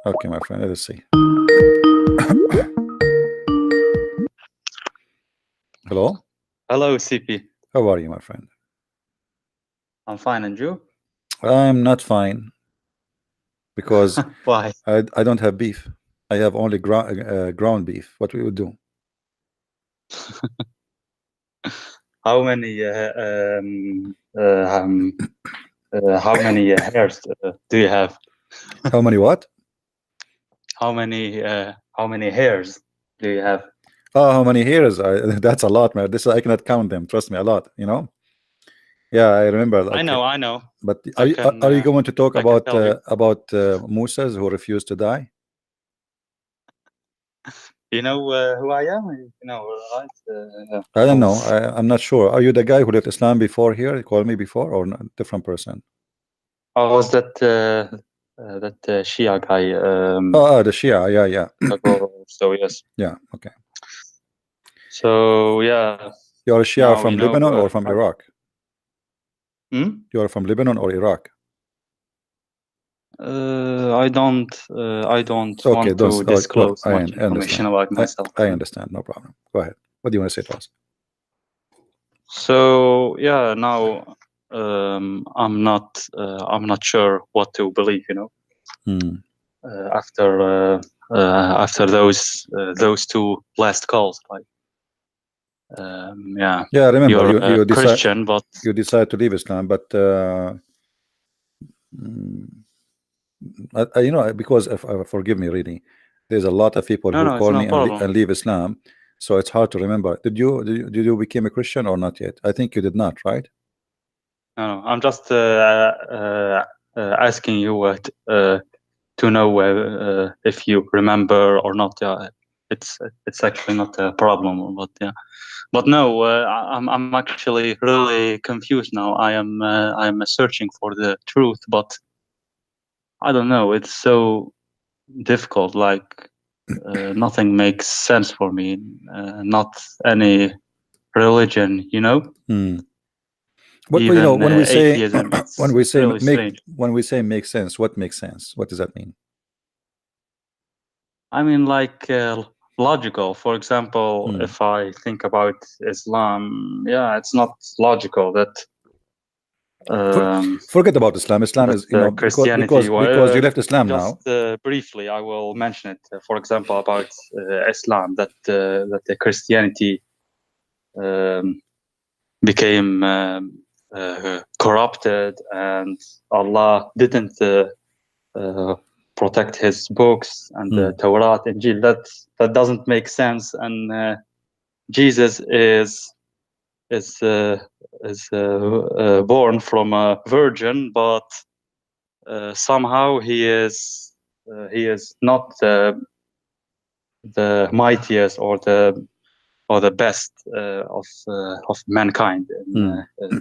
Okay, my friend. Let's see. Hello. Hello, CP. How are you, my friend? I'm fine, and you? I'm not fine because Why? I don't have beef. I have only ground beef. What we would do? How many how many hairs do you have? How many what? How many hairs do you have? Oh, how many hairs? That's a lot, man. This I cannot count them. Trust me, a lot. You know. Yeah, I remember. I Like, know. but I can are you going to talk I can tell you. about Musas who refused to die? You know who I am? You know, right? I don't know. Who's- I'm not sure. Are you the guy who left Islam before here? You called me before, or not? Different person? Oh, was that Shia guy? Oh, the Shia. Yeah, yeah, Ago. So yes. yeah. Okay. So yeah. You're a Shia Now from you know. Lebanon or from Iraq? Hmm? You're from Lebanon or Iraq? I don't Okay, want to disclose I much information understand. about myself. I understand. No problem. Go ahead. What do you want to say to us? So yeah, now I'm not sure what to believe. You know, Hmm. after those two last calls, like yeah, Yeah, I remember you're you a Christian, but you decide to leave Islam, but you know, because if forgive me, really, there's a lot of people who no, it's call no me problem. and leave Islam, so it's hard to remember. Did you become a Christian or not yet? I think you did not, right? No, I'm just asking you to know if you remember or not. Yeah, it's actually not a problem, but yeah. But no, I'm actually really confused now. I'm searching for the truth, but I don't know. It's so difficult. Like nothing makes sense for me. Not any religion, you know. Hmm. But you know, Even atheism. It's really strange. when we say make sense, what makes sense? What does that mean? I mean, like logical. For example, if I think about Islam, yeah, it's not logical that Forget about Islam. Islam is, you know, Christianity. because you left Islam Just now. briefly, I will mention it. For example, about Islam, that the Christianity became corrupted, and Allah didn't protect His books and the Torah, Injil. That doesn't make sense. And Jesus is born from a virgin, but somehow he is not the mightiest or the best of mankind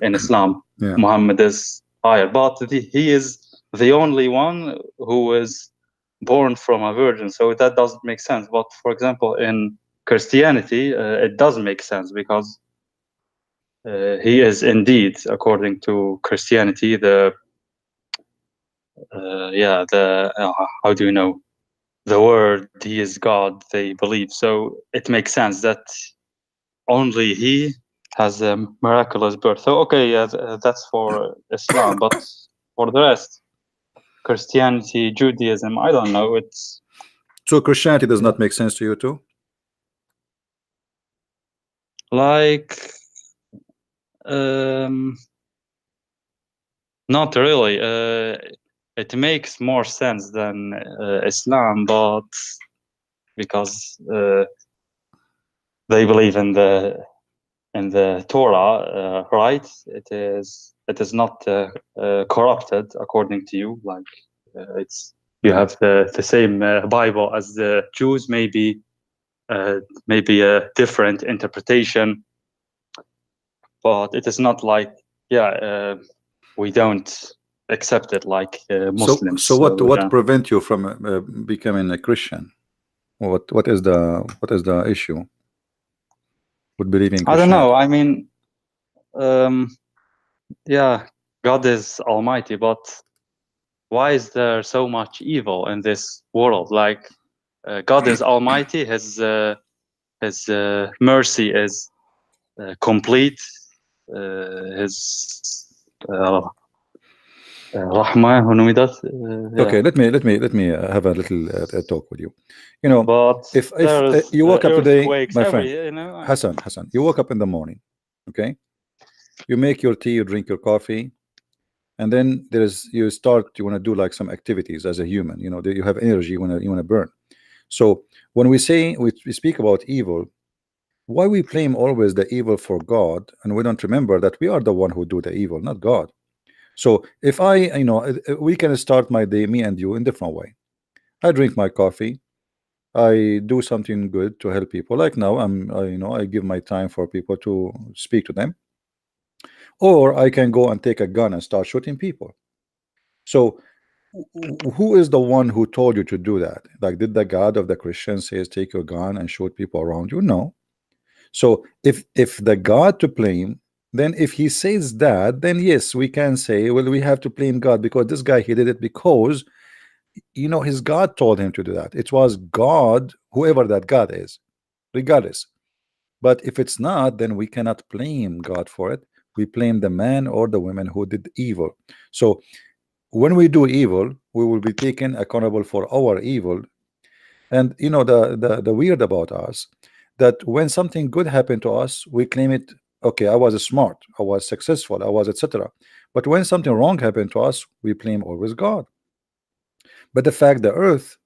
in Islam. Yeah. Muhammad is higher, but he is the only one who is born from a virgin, so that doesn't make sense. But for example, in Christianity, it does make sense, because he is indeed, according to Christianity, the how do you know, the word, he is God, they believe. So it makes sense that only he has a miraculous birth. So okay, yeah, that's for Islam, but for the rest, Christianity, Judaism, I don't know. It's So Christianity does not make sense to you too? like not really. It makes more sense than Islam, but because they believe in the Torah, right? It is not corrupted, according to you. Like it's you have the same Bible as the Jews, maybe a different interpretation, but it is not like we don't accept it like Muslims. So what prevent you from becoming a Christian? What is the issue with believing Christianity? I don't know. I mean, God is almighty, but why is there so much evil in this world? Like, God is almighty, his mercy is complete, his rahmah, yeah. Okay, let me have a little talk with you. You know, But if there's you woke up today, earthquakes my friend every. Hassan, you woke up in the morning, okay? You make your tea, you drink your coffee, and then you start, you want to do like some activities as a human. You know, you have energy, you want to burn. So when we speak about evil, why we blame always the evil for God, and we don't remember that we are the one who do the evil, not God. So if we can start my day, me and you, in different way. I drink my coffee, I do something good to help people. Like now, I give my time for people to speak to them, or I can go and take a gun and start shooting people. So, who is the one who told you to do that? Like, did the God of the Christians says take your gun and shoot people around you? No. So, if the God to blame, then if he says that, then yes, we can say, well, we have to blame God because this guy he did it because his God told him to do that. It was God, whoever that God is, regardless. But if it's not, then we cannot blame God for it. We blame the man or the woman who did evil. So when we do evil, we will be taken accountable for our evil. And the weird about us, that when something good happened to us, we claim it. Okay, I was smart, I was successful, I was etc. But when something wrong happened to us, we blame always God. But the fact the earth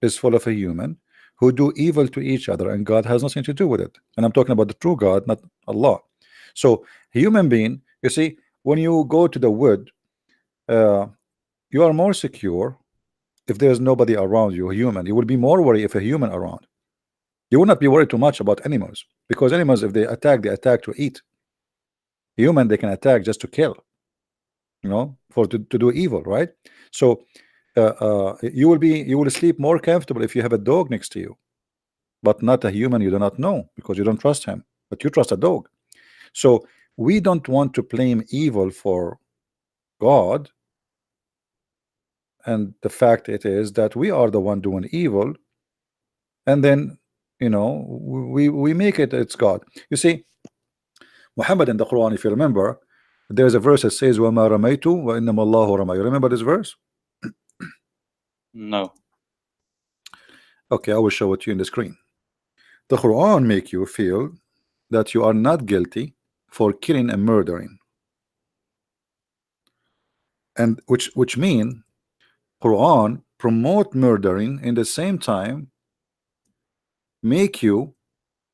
is full of a human who do evil to each other, and God has nothing to do with it. And I'm talking about the true God, not Allah. So human being, you see, when you go to the wood, uh, you are more secure if there's nobody around you, a human. You will be more worried if a human around. You will not be worried too much about animals, because animals, if they attack to eat. Human, they can attack just to kill, to do evil, right? So you will sleep more comfortable if you have a dog next to you, but not a human you do not know, because you don't trust him, but you trust a dog. So we don't want to blame evil for God, and the fact it is that we are the one doing evil, and then we make it's God. You see, Muhammad in the Quran, if you remember, there's a verse that says وَمَا رَمَيْتُ وَإِنَّمَا اللَّهُ رَمَى. You remember this verse? No. Okay, I will show it to you in the screen. The Quran make you feel that you are not guilty for killing and murdering, and which mean Quran promote murdering, in the same time make you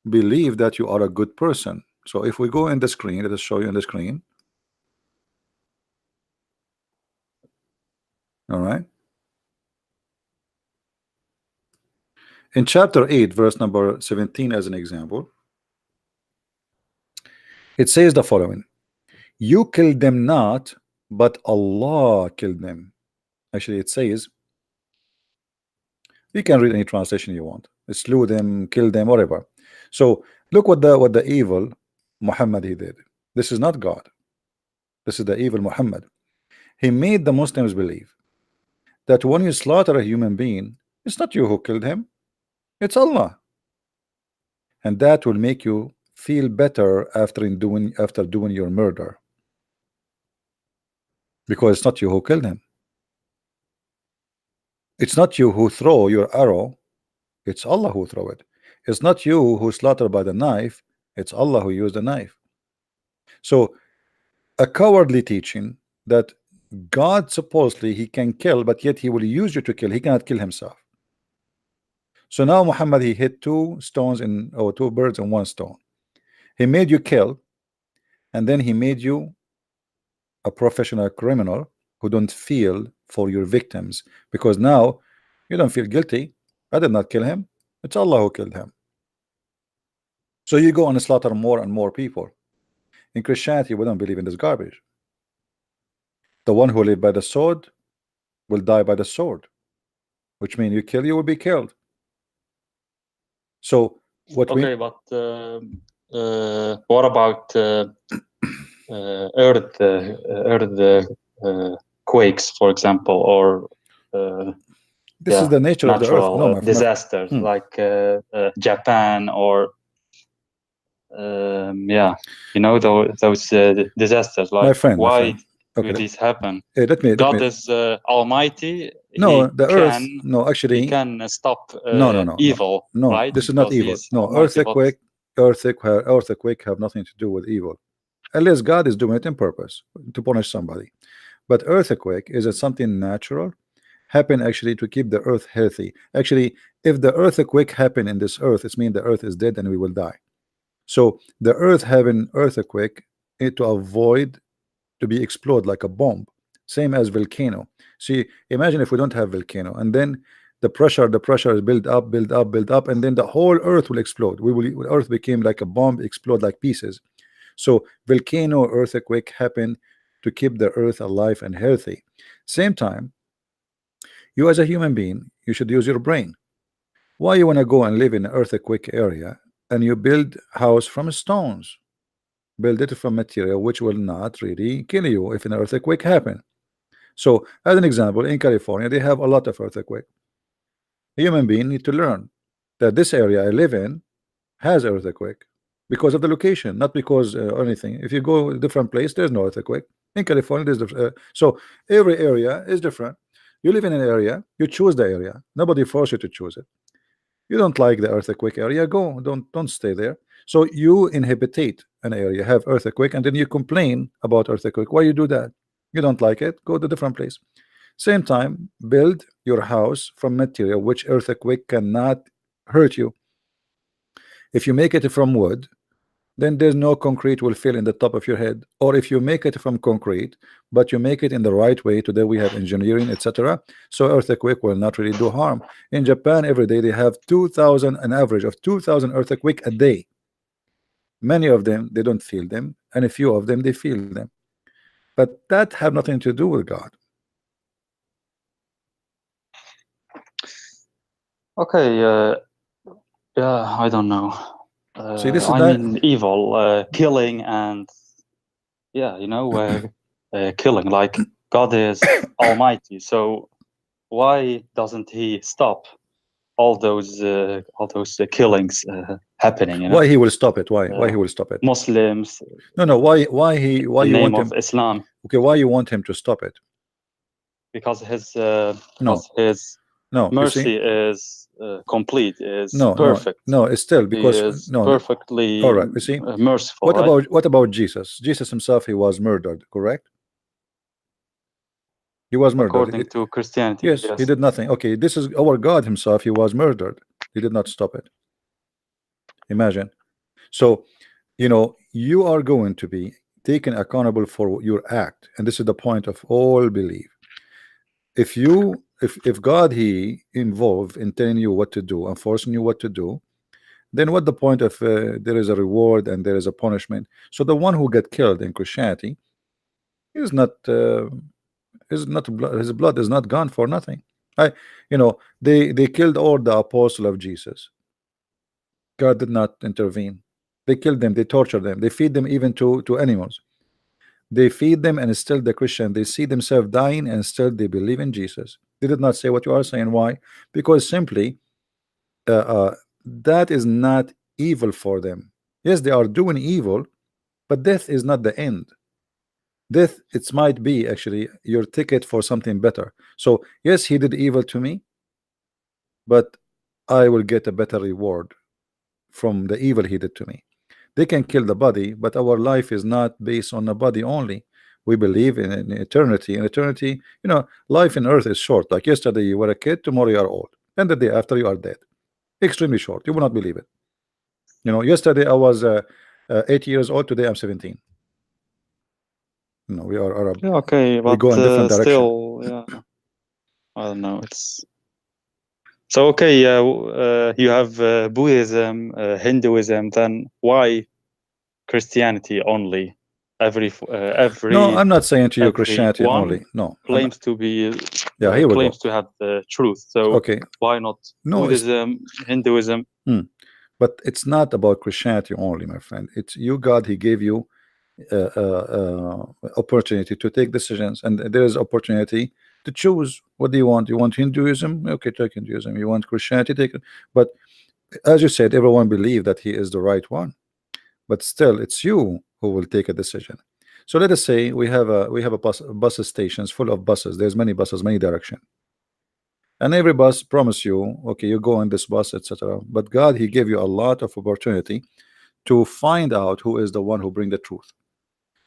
believe that you are a good person. So if we go in the screen, let us show you on the screen. All right, in chapter 8 verse number 17, as an example, it says the following: you killed them not, but Allah killed them. Actually, it says, you can read any translation you want. Slew them, kill them, whatever. So look what the evil Muhammad he did. This is not God. This is the evil Muhammad. He made the Muslims believe that when you slaughter a human being, it's not you who killed him, it's Allah. And that will make you feel better after doing your murder, because it's not you who killed him. It's not you who throw your arrow, it's Allah who throw it. It's not you who slaughter by the knife, it's Allah who used the knife. So a cowardly teaching that God supposedly he can kill, but yet he will use you to kill. He cannot kill himself. So now Muhammad he hit two birds in one stone. He made you kill, and then he made you a professional criminal who don't feel for your victims, because now you don't feel guilty. I did not kill him. It's Allah who killed him. So you go and slaughter more and more people. In Christianity, we don't believe in this garbage. The one who live by the sword will die by the sword, which means you kill, you will be killed. So what we Okay, but what about Earth? quakes, for example, or This is the nature of the earth. natural No, disasters like Japan or yeah, you know, those disasters. my Like, friend, my why friend. do Okay, these happen? let God me. is almighty. No, the earth. No, He actually, can stop no. evil, No, right? this is not Because evil. he's No, almighty. But earthquake have nothing to do with evil, unless God is doing it on purpose to punish somebody. But earthquake is something natural, happen actually to keep the earth healthy. Actually, if the earthquake happen in this earth, it means the earth is dead and we will die. So the earth having earthquake to avoid to be explode like a bomb, same as volcano. See, imagine if we don't have volcano, and then the pressure is build up, and then the whole earth will explode. Earth became like a bomb, explode like pieces. So volcano earthquake happen to keep the earth alive and healthy. Same time, you as a human being, you should use your brain. Why you want to go and live in an earthquake area and you build house from stones? Build it from material which will not really kill you if an earthquake happen. So as an example, in California they have a lot of earthquake. Human being need to learn that this area I live in has earthquake because of the location, not because anything. If you go a different place, there's no earthquake. In California there's so every area is different. You live in an area, you choose the area, nobody force you to choose it. You don't like the earthquake area, go, don't stay there. So you inhabitate an area, have earthquake, and then you complain about earthquake. Why you do that? You don't like it, go to different place. Same time, build your house from material which earthquake cannot hurt you. If you make it from wood, then there's no concrete will fill in the top of your head. Or if you make it from concrete, but you make it in the right way, today we have engineering, etc., so earthquake will not really do harm. In Japan every day they have 2,000, an average of 2,000 earthquake a day. Many of them they don't feel them, and a few of them they feel them, but that have nothing to do with God. okay, yeah, I don't know. See, this is I not. mean, evil, killing, and yeah, you know, killing. Like, God is almighty, so why doesn't he stop all those killings happening? You know, Why he will stop it? Why he will stop it? Muslims No, why in you name want of him? Islam, Okay, why you want him to stop it? because his No, you see, mercy is complete, is no, perfect. it's still He because is no. perfectly All right, you see, merciful, right? what about Jesus? Jesus himself, he was murdered, correct? He was murdered. According to Christianity, Yes, he yes. did nothing. Okay, this is our God himself. He was murdered. He did not stop it. Imagine. So, you are going to be taken accountable for your act, and this is the point of all belief. If God he involved in telling you what to do and forcing you what to do, then what the point of there is a reward and there is a punishment? So the one who got killed in Christianity is not his blood is not gone for nothing. They killed all the apostle of Jesus. God did not intervene. They killed them, they tortured them, they feed them even to animals. They feed them, and still the Christian, they see themselves dying and still they believe in Jesus. They did not say what you are saying. Why? Because simply that is not evil for them. Yes, they are doing evil, but death is not the end. Death, it might be actually your ticket for something better. So yes, he did evil to me, but I will get a better reward from the evil he did to me. They can kill the body, but our life is not based on the body only. We believe in eternity. In eternity, life in earth is short. Like yesterday you were a kid, tomorrow you are old, and the day after you are dead. Extremely short. You will not believe it. Yesterday I was 8 years old. Today I'm 17. We are Arab. Yeah, okay, We but go in different direction. still, yeah, I don't know. It's so okay. You have Buddhism, Hinduism. Then why Christianity only? No, I'm not saying to you Christianity everyone only. No, I'm not. claims to be Yeah, here we go. claims to have the truth. So Okay. why not No, Buddhism, Hinduism? but it's not about Christianity only, my friend. It's you, God, he gave you opportunity to take decisions, and there is opportunity to choose. What do you want? You want Hinduism? Okay, take Hinduism. You want Christianity? Take it. But as you said, everyone believe that he is the right one, but still it's you who will take a decision. So let us say we have a bus stations full of buses. There's many buses, many direction, and every bus promise you, okay, you go on this bus, etc. But God, he gave you a lot of opportunity to find out who is the one who bring the truth.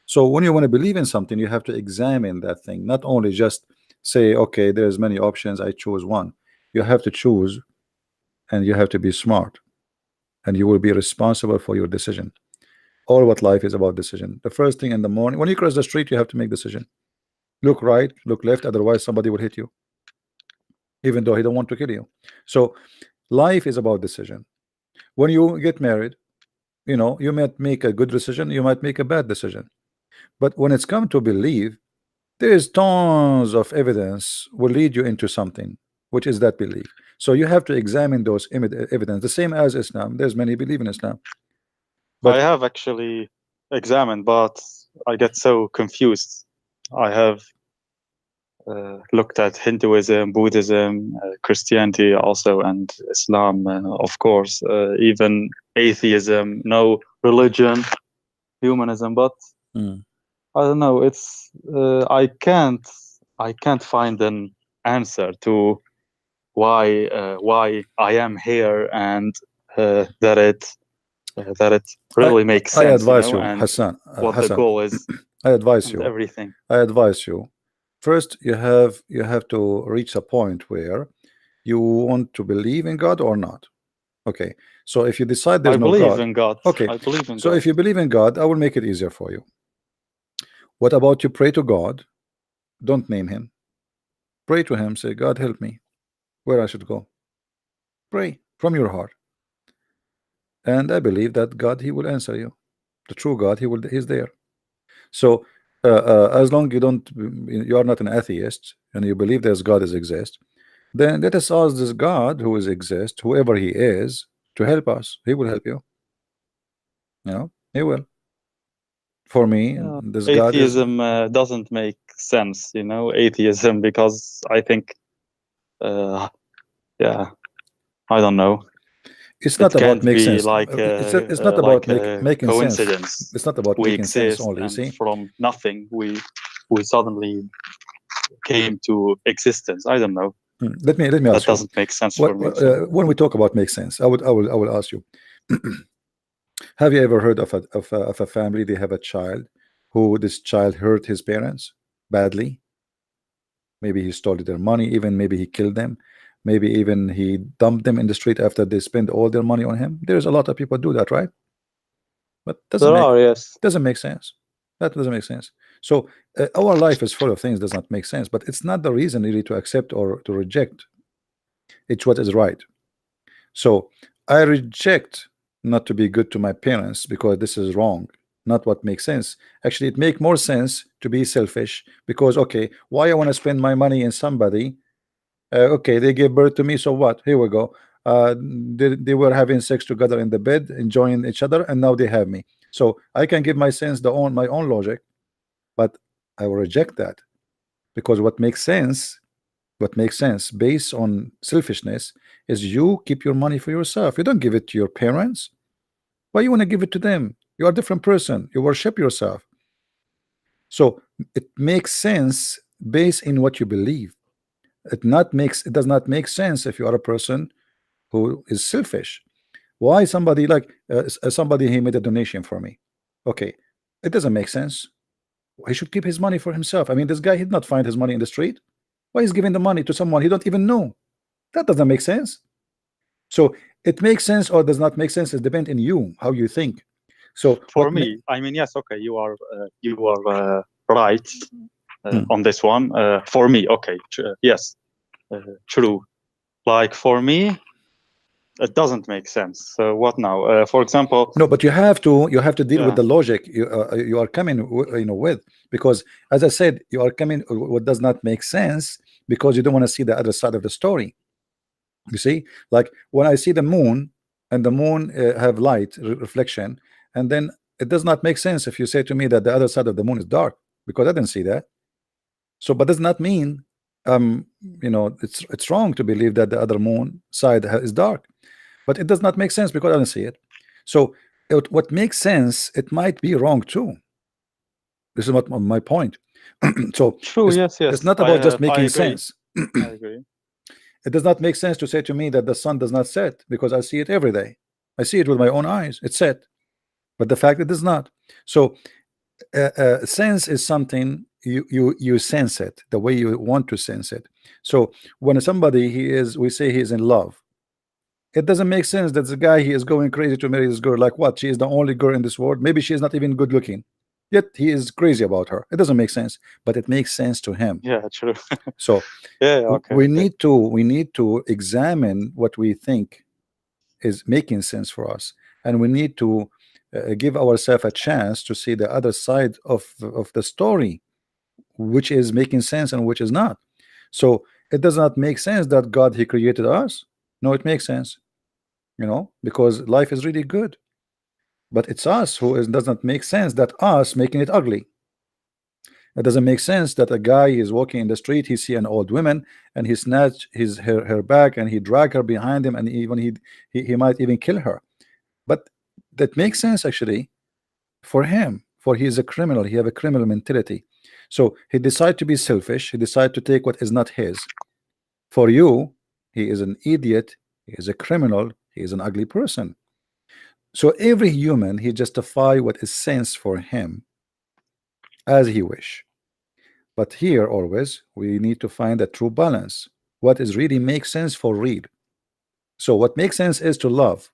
So when you want to believe in something, you have to examine that thing, not only just say, okay, there's many options, I choose one. You have to choose, and you have to be smart, and you will be responsible for your decision. All what life is about decision. The first thing in the morning, when you cross the street, you have to make decision. Look right, look left, otherwise somebody will hit you, even though he don't want to kill you. So life is about decision. When you get married, you might make a good decision, you might make a bad decision. But when it's come to believe, there is tons of evidence will lead you into something, which is that belief. So you have to examine those evidence. The same as Islam. There's many believe in Islam, I but have actually examined, but I get so confused. I have looked at Hinduism, Buddhism, Christianity also, and Islam, of course, even atheism, no religion, humanism. But mm, I don't know. It's I can't find an answer to why I am here, and that it I really makes I sense, advise you, and Hassan, what the Hassan. goal is I advise and you. everything. I advise you. First, you have to reach a point where you want to believe in God or not. Okay. So if you decide I there's no believe God, in God. okay. I believe in So God. if you believe in God, I will make it easier for you. What about you pray to God? Don't name him. Pray to him. Say, God, help me where I should go. Pray from your heart. And I believe that God, he will answer you. The true God, he's there. So as long you are not an atheist and you believe there's God is exist, then let us ask this God who is exist, whoever he is, to help us. He will help you. He will. For me, this God is. Atheism doesn't make sense, atheism, because I think, yeah, I don't know. It's not It about can't make be sense. like It's not about a making sense. coincidence. It's not about We making sense exist, only. You and see. from nothing we suddenly came to existence. I don't know. Let me That ask you. doesn't make sense for me. So When we talk about make sense, I will ask you. Have you ever heard of a family? They have a child who this child hurt his parents badly. Maybe he stole their money, even maybe he killed them, maybe even he dumped them in the street after they spent all their money on him. There's a lot of people do that, right? But there are, yes. doesn't make sense. That doesn't make sense. So our life is full of things does not make sense, but it's not the reason really to accept or to reject. It's what is right. So I reject not to be good to my parents because this is wrong, not what makes sense. Actually, it make more sense to be selfish because okay, why I want to spend my money in somebody? Okay, they gave birth to me, so what? Here we go. They were having sex together in the bed, enjoying each other, and now they have me. So I can give my own logic, but I will reject that because what makes sense based on selfishness is you keep your money for yourself. You don't give it to your parents. Why you want to give it to them? You are a different person. You worship yourself. So it makes sense based in what you believe. It does not make sense if you are a person who is selfish. Why somebody like somebody he made a donation for me? Okay, it doesn't make sense. He should keep his money for himself. I mean, this guy he did not find his money in the street. Why he's giving the money to someone he don't even know? That doesn't make sense. So it makes sense or does not make sense. It depends on you how you think. So for me, I mean, yes, okay, you are right on this one. For me, okay, yes, true. Like for me, it doesn't make sense. So what now? For example, no, but you have to deal with yeah, the logic you are coming with, because as I said, you are coming what does not make sense because you don't want to see the other side of the story. You see, like when I see the moon and the moon have light reflection, and then it does not make sense if you say to me that the other side of the moon is dark, because I didn't see that. So, but does not mean, it's wrong to believe that the other moon side is dark, but it does not make sense because I didn't see it. So, what makes sense, it might be wrong too. This is what my point. So, True. Yes. it's Yes. not about just I making agree. sense. I agree. It does not make sense to say to me that the sun does not set, because I see it every day. I see it with my own eyes. It's set, but the fact it does not. So, sense is something you sense it the way you want to sense it. So when somebody we say he is in love, it doesn't make sense that the guy he is going crazy to marry this girl. Like what? She is the only girl in this world. Maybe she is not even good looking, yet he is crazy about her. It doesn't make sense, but it makes sense to him. Yeah. True. So Yeah. Okay. we need to examine what we think is making sense for us, and we need to give ourselves a chance to see the other side of the story, which is making sense and which is not. So it does not make sense that God he created us. No, it makes sense, because life is really good, but it's us who does not make sense, that us making it ugly. It doesn't make sense that a guy is walking in the street, he see an old woman and he snatch her bag and he drag her behind him, and even he might even kill her. But that makes sense actually for him, for he is a criminal. He have a criminal mentality. So he decide to be selfish. He decide to take what is not his. For you, he is an idiot. He is a criminal. He is an ugly person. So every human, he justify what is sense for him as he wish. But here always we need to find a true balance. What is really makes sense for real. So what makes sense is to love.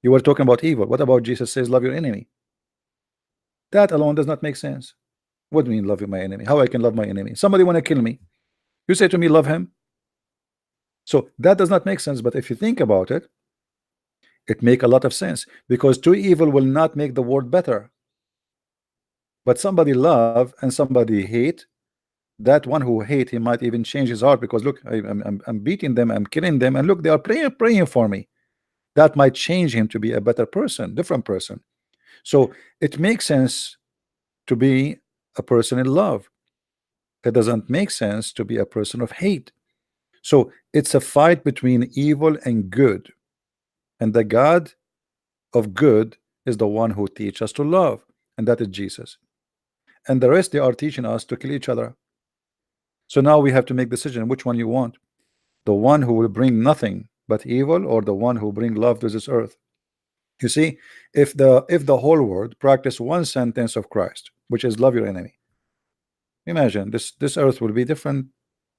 You were talking about evil. What about Jesus says love your enemy? That alone does not make sense. What do you mean love my enemy? How I can love my enemy? Somebody want to kill me. You say to me love him. So that does not make sense. But if you think about it, it make a lot of sense, because two evil will not make the world better. But somebody love and somebody hate, that one who hate, he might even change his heart, because look, I'm beating them, I'm killing them, and look, they are praying for me. That might change him to be a better person, different person. So it makes sense to be a person in love. It doesn't make sense to be a person of hate. So it's a fight between evil and good, and the God of good is the one who teaches us to love, and that is Jesus. And the rest, they are teaching us to kill each other. So now we have to make decision which one you want, the one who will bring nothing but evil, or the one who bring love to this earth. You see, if the whole world practice one sentence of Christ, which is love your enemy, imagine this earth will be different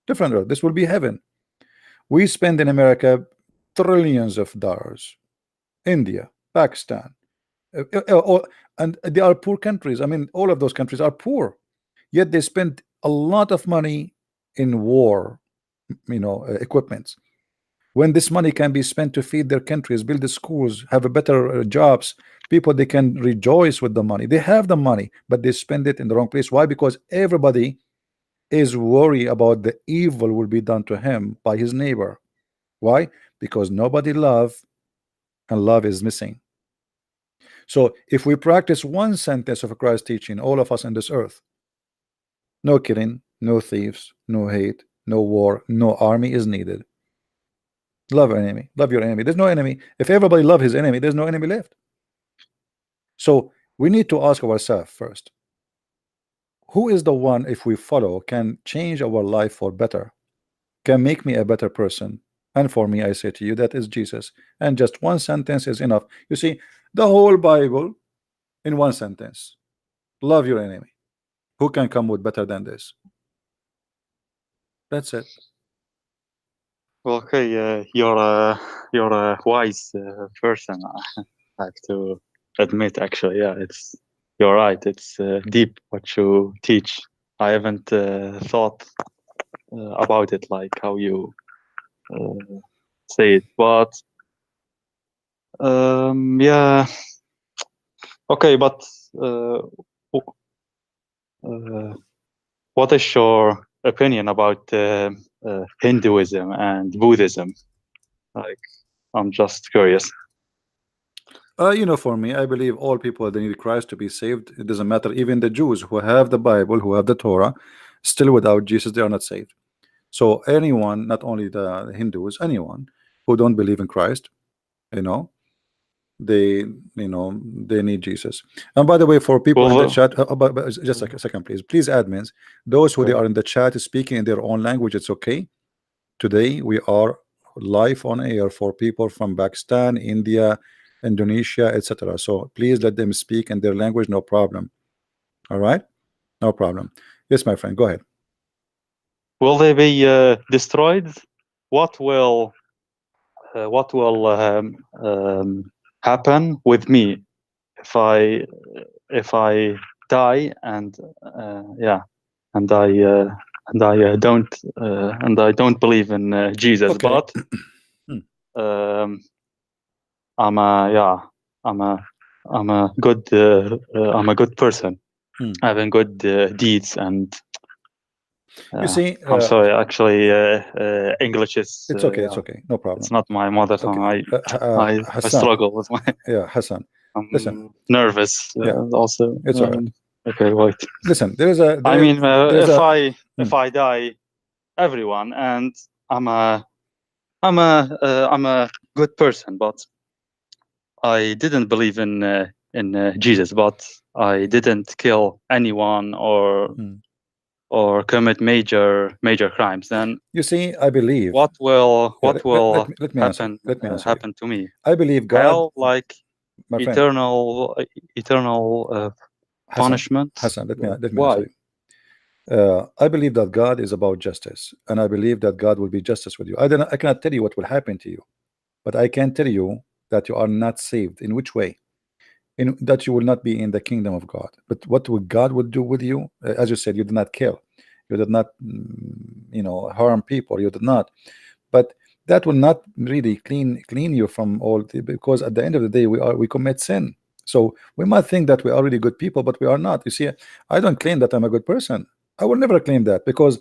earth. This will be heaven. We spend in America trillions of dollars. India, Pakistan, and they are poor countries. I mean, all of those countries are poor, yet they spend a lot of money in war, equipments, when this money can be spent to feed their countries, build the schools, have a better jobs. People, they can rejoice with the money. They have the money, but they spend it in the wrong place. Why? Because everybody is worried about the evil will be done to him by his neighbor. Why? Because nobody love, and love is missing. So if we practice one sentence of Christ's teaching, all of us on this earth, no killing, no thieves, no hate, no war, no army is needed. Love your enemy. Love your enemy. There's no enemy. If everybody love his enemy, there's no enemy left. So we need to ask ourselves first, who is the one, if we follow, can change our life for better, can make me a better person? And for me, I say to you, that is Jesus. And just one sentence is enough. You see, the whole Bible in one sentence: love your enemy. Who can come with better than this? That's it. Okay. You're a wise person. I have to admit, actually, yeah, you're right. It's deep what you teach. I haven't thought about it like how you say it, but yeah. Okay, but uh, uh, what is your opinion about Hinduism and Buddhism? Like, I'm just curious. For me, I believe all people they need Christ to be saved. It doesn't matter. Even the Jews who have the Bible, who have the Torah, still without Jesus, they are not saved. So anyone, not only the Hindus, anyone who don't believe in Christ, you know, they they need Jesus. And by the way, for people in the Well, chat, but just a second, please admins, those who they okay. are in the chat speaking in their own language, it's okay. Today we are live on air for people from Pakistan, India, Indonesia, etc. So please let them speak in their language, no problem. All right, no problem. Yes, my friend, go ahead. Will they be destroyed? What will happen with me if I die and yeah, and I don't believe in Jesus, Okay. but um, I'm a yeah I'm a I'm a good person, having good deeds, and You see, I'm sorry, actually English is it's okay. It's yeah, okay. No it's problem. not my mother Okay. tongue. I Hassan. struggle with my Yeah, Hassan. Listen. I'm nervous Yeah, also. it's all right. Okay, wait. Listen, there is a I mean, there's if a I die, everyone, and I'm a good person, but I didn't believe in Jesus, but I didn't kill anyone or commit major crimes. Then you see, I believe. what Yeah, will let me answer. happen Let me answer you. happen to me? I believe God, Hell, like my friend eternal Hassan. punishment? Hassan, let me answer Why? you. I believe that God is about justice, and I believe that God will be justice with you. I cannot tell you what will happen to you, but I can tell you that you are not saved. In which way? In that you will not be in the kingdom of God. But what will God will do with you? As you said, you did not kill, you did not, harm people. You did not. But that will not really clean you from all because at the end of the day we commit sin. So we might think that we are really good people, but we are not. You see, I don't claim that I'm a good person. I will never claim that because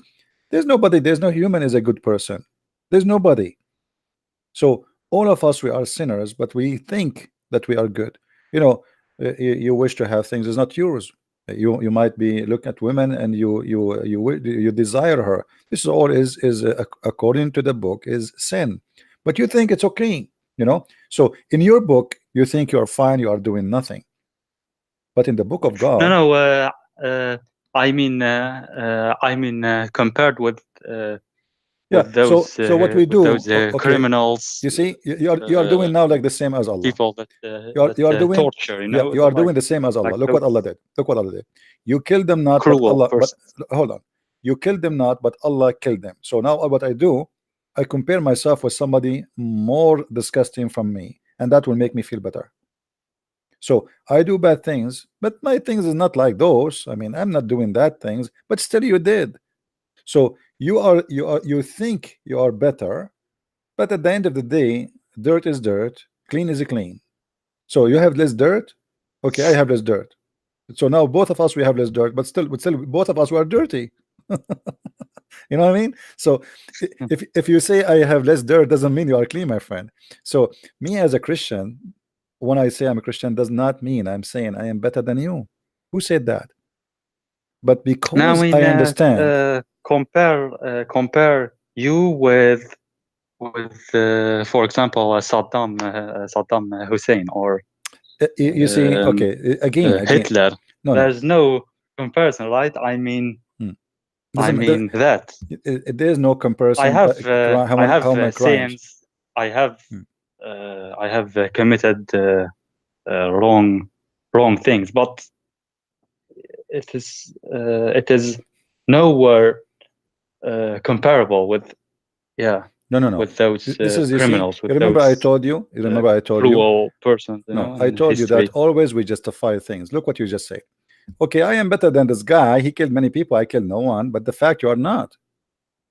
there's no human is a good person. There's nobody. So all of us we are sinners, but we think that we are good. You know, you wish to have things is not yours. You might be looking at women and you desire her. This is all is according to the book is sin, but you think it's okay. So in your book you think you are fine, you are doing nothing, but in the book of No, God, no. I mean, compared yeah. So what we with do, those okay, criminals, you see, you are doing now like the same as Allah. people You are doing, torture, yeah, you are like doing the same as Allah. Look what those Allah did. Look what Allah did. You killed them not, but cruel Allah. But persons. hold on, you killed them not, but Allah killed them. So now what I do, I compare myself with somebody more disgusting from me, and that will make me feel better. So I do bad things, but my things is not like those. I mean, I'm not doing that things, but still you did. So you think you are better, but at the end of the day, dirt is dirt, clean is clean. So you have less dirt. Okay, I have less dirt. So now both of us we have less dirt, but still both of us were dirty. You know what I mean? So if you say I have less dirt, doesn't mean you are clean, my friend. So me as a Christian, when I say I'm a Christian, does not mean I'm saying I am better than you. Who said that? But Now, I because mean, I understand, compare you for example, Saddam Hussein, or you see, um, okay, again, Hitler. no, no, There's no comparison, right? hmm. I Doesn't mean that there is no comparison. I have How many crimes? sins. Hmm. I have committed wrong things, but it is nowhere comparable with yeah No, no, no. with those This is, you see, criminals, you with remember I those told you, cruel persons, no, I in told you that history. always we justify things. Look what you just said. Okay, I am better than this guy. He killed many people. I killed no one. But the fact you are not.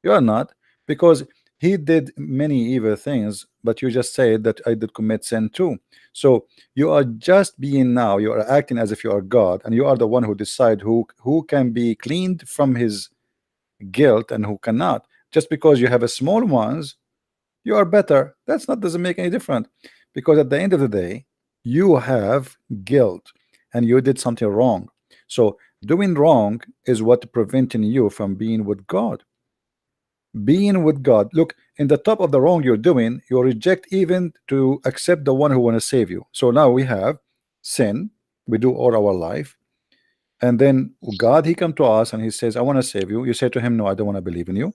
You are not, because he did many evil things, but you just said that I did commit sin too. So you are just being now, you are acting as if you are God, and you are the one who decide who can be cleaned from his guilt and who cannot. Just because you have a small ones, you are better. That's not doesn't make any difference, because at the end of the day, You have guilt and you did something wrong. So doing wrong is what preventing you from being with God. Being with God. Look, in the top of the wrong you're doing, you reject even to accept the one who want to save you. So now we have sin, we do all our life, and then God, he come to us and he says, I want to save you. You say to him, no, I don't want to believe in you.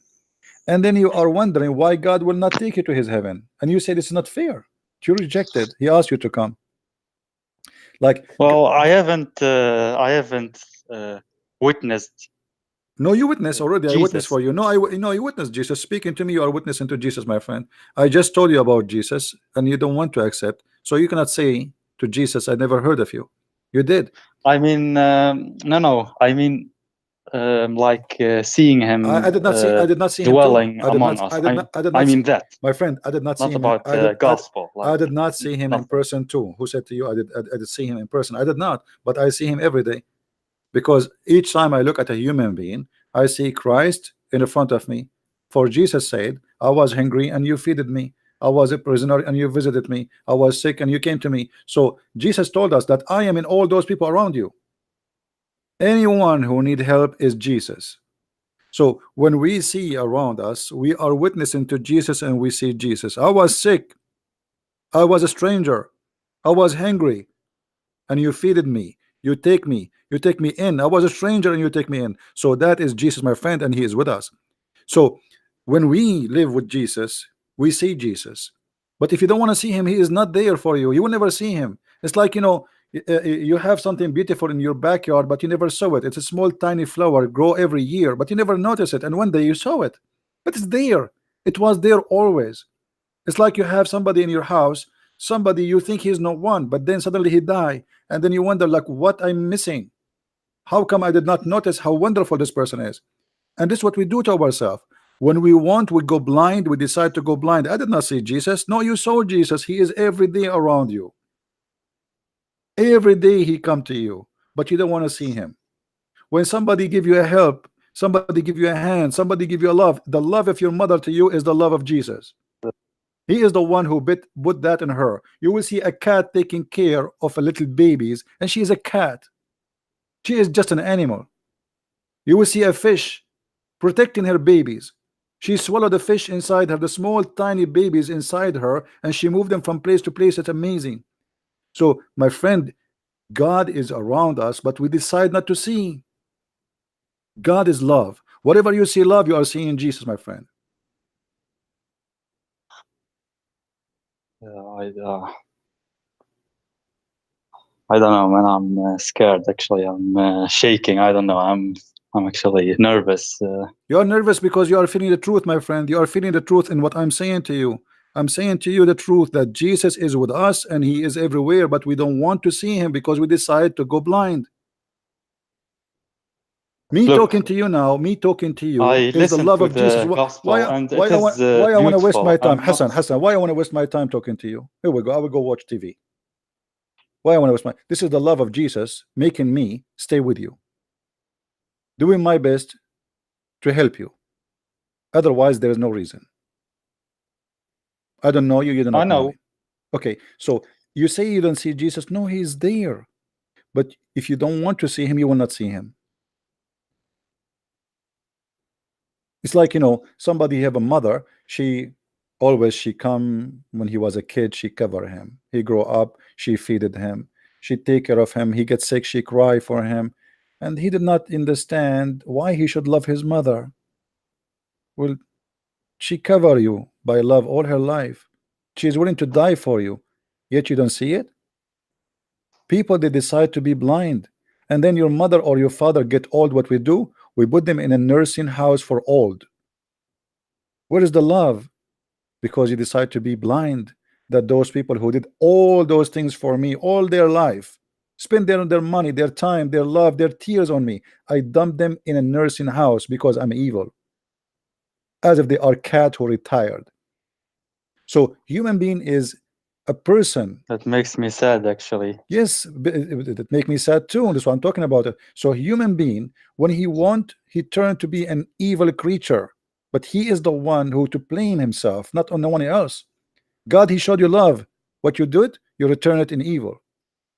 And then you are wondering why God will not take you to his heaven, and you say this is not fair. You rejected, he asked you to come. Like, Well, I haven't witnessed no, you witness already. I witness Jesus. for you. No, no, you witness Jesus speaking to me. You are witnessing to Jesus, my friend. I just told you about Jesus, and you don't want to accept. So you cannot say to Jesus, "I never heard of you." You did. I mean, no. I mean, like seeing him I did not see. I did not see him too. dwelling among us. I did not. I did I not see. mean that, My friend, I did not see not him. about gospel. I Like did not see him in nothing. person too. Who said to you? I did see him in person. I did not. But I see him every day. Because each time I look at a human being, I see Christ in the front of me. For Jesus said, I was hungry and you feeded me. I was a prisoner and you visited me. I was sick and you came to me. So Jesus told us that I am in all those people around you. Anyone who need help is Jesus. So when we see around us, we are witnessing to Jesus and we see Jesus. I was sick. I was a stranger. I was hungry and you feeded me. You take me. You take me in. I was a stranger and you take me in. So that is Jesus, my friend, and he is with us. So when we live with Jesus, we see Jesus. But if you don't want to see him, he is not there for you. You will never see him. It's like, you have something beautiful in your backyard, but you never saw it. It's a small, tiny flower, grow every year, but you never notice it. And one day you saw it, but it's there. It was there always. It's like you have somebody in your house, somebody you think he's not one, but then suddenly he die, and then you wonder like what I'm missing. How come I did not notice how wonderful this person is? And this is what we do to ourselves. When we want, we go blind. We decide to go blind. I did not see Jesus. No, you saw Jesus. He is every day around you. Every day he come to you, but you don't want to see him. When somebody give you a help, somebody give you a hand, somebody give you a love, the love of your mother to you is the love of Jesus. He is the one who put that in her. You will see a cat taking care of a little babies, and she is a cat. She is just an animal. You will see a fish protecting her babies. She swallowed the fish inside her, the small tiny babies inside her, and she moved them from place to place. It's amazing. So, my friend, God is around us, but we decide not to see. God is love. Whatever you see love, you are seeing Jesus, my friend. I don't know, man. I'm scared. Actually, I'm shaking. I don't know. I'm actually nervous. You are nervous because you are feeling the truth, my friend. You are feeling the truth in what I'm saying to you. I'm saying to you the truth that Jesus is with us and he is everywhere, but we don't want to see him because we decide to go blind. Me Look, talking to you now, me talking to you I is the listened love to of Jesus. the gospel, and it is Why I want to waste my beautiful. time, I'm not. Hassan, why I want to waste my time talking to you? Here we go. I will go watch TV. Why I want to waste my this is the love of Jesus making me stay with you, doing my best to help you. Otherwise, there is no reason. I don't know you, you do I not know know. me. Okay, so you say you don't see Jesus. No, he's there. But if you don't want to see him, you will not see him. It's like, somebody have a mother, she come when he was a kid, she cover him. He grow up, she feeded him, she take care of him, he gets sick, she cry for him. And he did not understand why he should love his mother. Well, she cover you by love all her life. She is willing to die for you, yet you don't see it. People, they decide to be blind. And then your mother or your father get old, what we do, we put them in a nursing house for old. Where is the love? Because you decide to be blind. That those people who did all those things for me all their life, spend their money, their time, their love, their tears on me, I dump them in a nursing house because I'm evil, as if they are cat who retired. So human being is a person. That makes me sad, actually. Yes, it make me sad too. That's what I'm talking about. So human being, when he want, he turned to be an evil creature, but he is the one who to blame himself, not on no one else. God, he showed you love. What you do it, you return it in evil.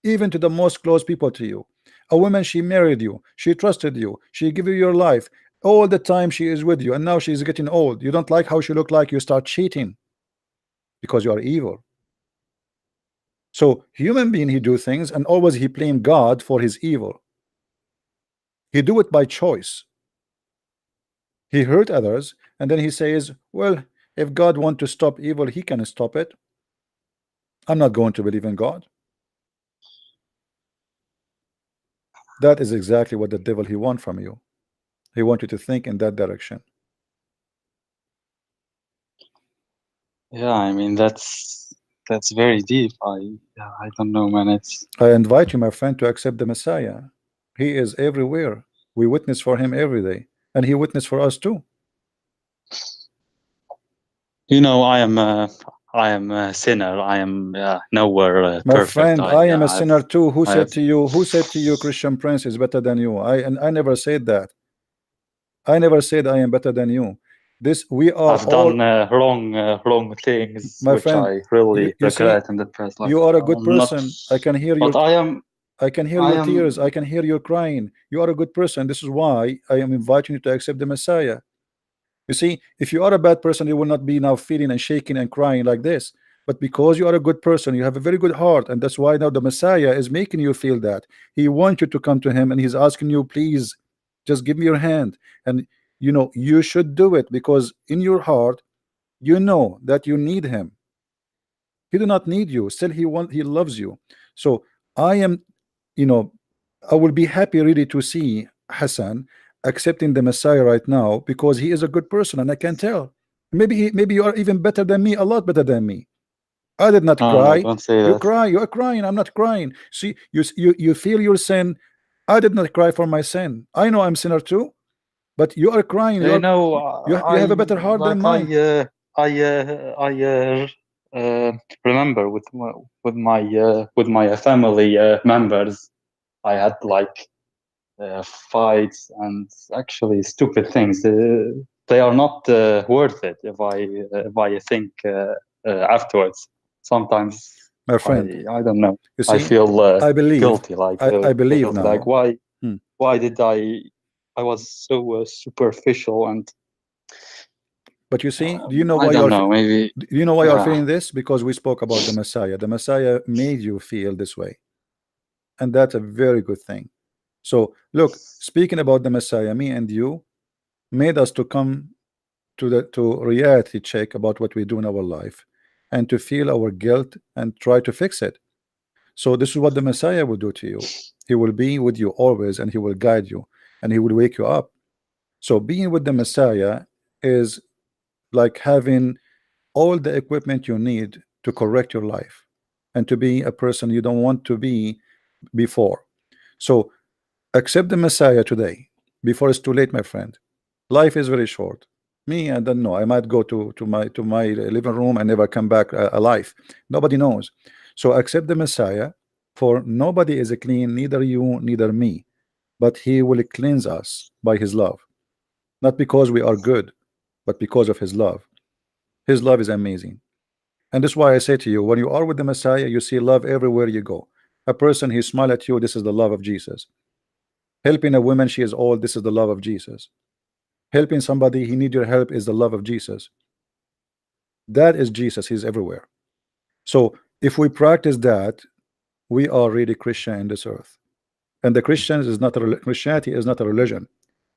even to the most close people to you. A woman, she married you, she trusted you, she gave you your life, all the time she is with you, and now she's getting old. You don't like how she look like, you start cheating because you are evil. So human being, he do things and always he blame God for his evil. He do it by choice. He hurt others and then he says, well, if God want to stop evil, he can stop it. I'm not going to believe in God. That is exactly what the devil he want from you. He want you to think in that direction. Yeah, I mean that's very deep. I don't know, man. It's I invite you, my friend, to accept the Messiah. He is everywhere. We witness for him every day, and he witnessed for us too. I am a sinner. I am nowhere My perfect. friend, I am a I've sinner too. Who I said have to you? Who said to you, Christian Prince is better than you? I never said that. I never said I am better than you. This we are I've done all, wrong things my which friend. I really You see, regret in the past life. you are a good I'm not, person. I can hear but I your tears. I am can hear your crying. You are a good person. This is why I am inviting you to accept the Messiah. You see, if you are a bad person, you will not be now feeling and shaking and crying like this. But because you are a good person, you have a very good heart, and that's why now the Messiah is making you feel that. He wants you to come to him, and he's asking you, please, just give me your hand. And you know, you should do it because in your heart, you know that you need him. He do not need you. Still, he loves you. So I am, you know, I will be happy really to see Hassan accepting the Messiah right now because he is a good person, and I can tell. Maybe you are even better than me, a lot better than me. I did not no, no, cry. don't say You that. cry. You are crying. I'm not crying. See, you feel your sin. I did not cry for my sin. I know I'm sinner too, but you are crying. You know, You have a better heart than mine. I remember with my family members, I had like fights and actually stupid things. They are not worth it if I think afterwards. Sometimes My friend. I don't know. You I see, feel I believe. guilty. Like I believe guilty. Like now. Hmm. why did I was so superficial and But you see, do you know I why you don't are? know. Maybe Do you know why you are yeah. feeling this? Because we spoke about the Messiah. The Messiah made you feel this way, and that's a very good thing. So, look, speaking about the Messiah, me and you made us to come to reality check about what we do in our life, and to feel our guilt and try to fix it. So, this is what the Messiah will do to you. He will be with you always, and he will guide you, and he will wake you up. So, being with the Messiah is like having all the equipment you need to correct your life and to be a person you don't want to be before. So accept the Messiah today before it's too late, my friend. Life is very short. Me, I don't know. I might go to my living room and never come back alive. Nobody knows. So accept the Messiah, for nobody is clean, neither you, neither me. But he will cleanse us by his love, not because we are good, but because of his love. His love is amazing. And that's why I say to you, when you are with the Messiah, you see love everywhere you go. A person, he smile at you, this is the love of Jesus. Helping a woman, she is old, this is the love of Jesus. Helping somebody, he need your help, is the love of Jesus. That is Jesus, he's everywhere. So if we practice that, we are really Christian in this earth. And the Christians is not a Christianity is not a religion.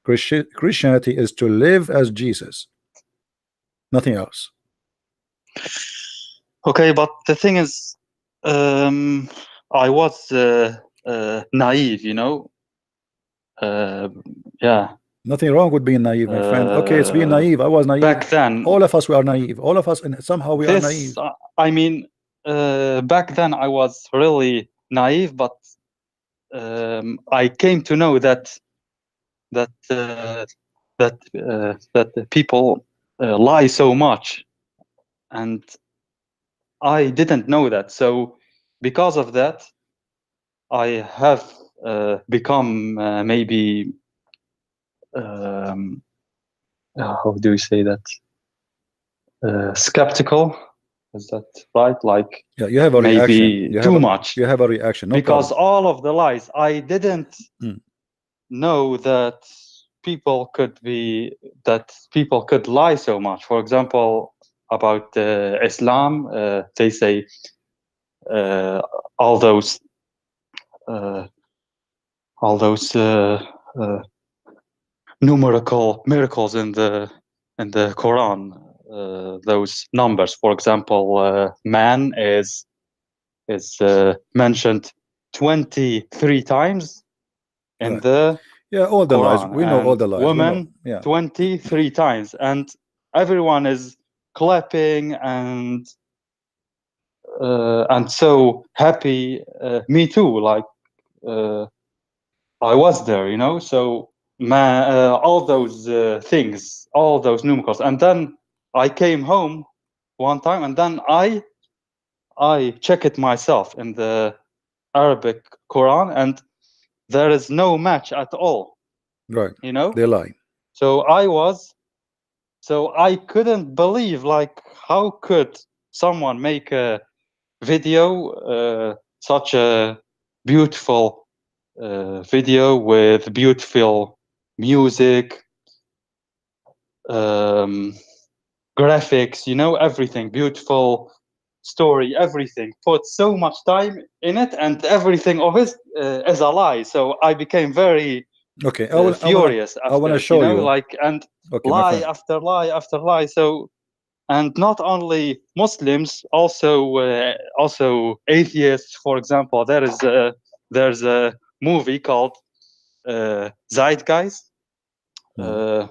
Christianity is to live as Jesus, nothing else. Okay, but the thing is, I was naive, you know. Uh, yeah. Nothing wrong with being naive, my friend. Okay, it's being naive. I was naive. Back then, All of us were naive. All of us, and somehow we are this naive. I mean, back then I was really naive, but I came to know that that the people lie so much, and I didn't know that. So because of that, I have become maybe how do you say that, skeptical Is that right? Like, Yeah, you have a reaction. maybe You have too a, much. you have a reaction. No Because problem. all of the lies, I didn't Mm. know that people could lie so much. For example, about Islam, they say all those uh, uh, numerical miracles in the Quran. Those numbers, for example, man is mentioned 23 times in Right. the Yeah, all the lies. Quran, We know all and the lies. We know. women Yeah. 23 times, and everyone is clapping and so happy. Me too. Like I was there, So all those things, all those numerals, and then I came home one time, and then I check it myself in the Arabic Quran, and there is no match at all. Right. They lie. So I couldn't believe, like, how could someone make a video, such a beautiful video with beautiful music, graphics, everything, beautiful story, everything, put so much time in it, and everything of it is a lie. So I became very Okay. furious I after wanna it, show you. like, and Okay, my lie friend. after lie after lie. So, and not only Muslims, also atheists. For example, there's a movie called Zeitgeist, Mm.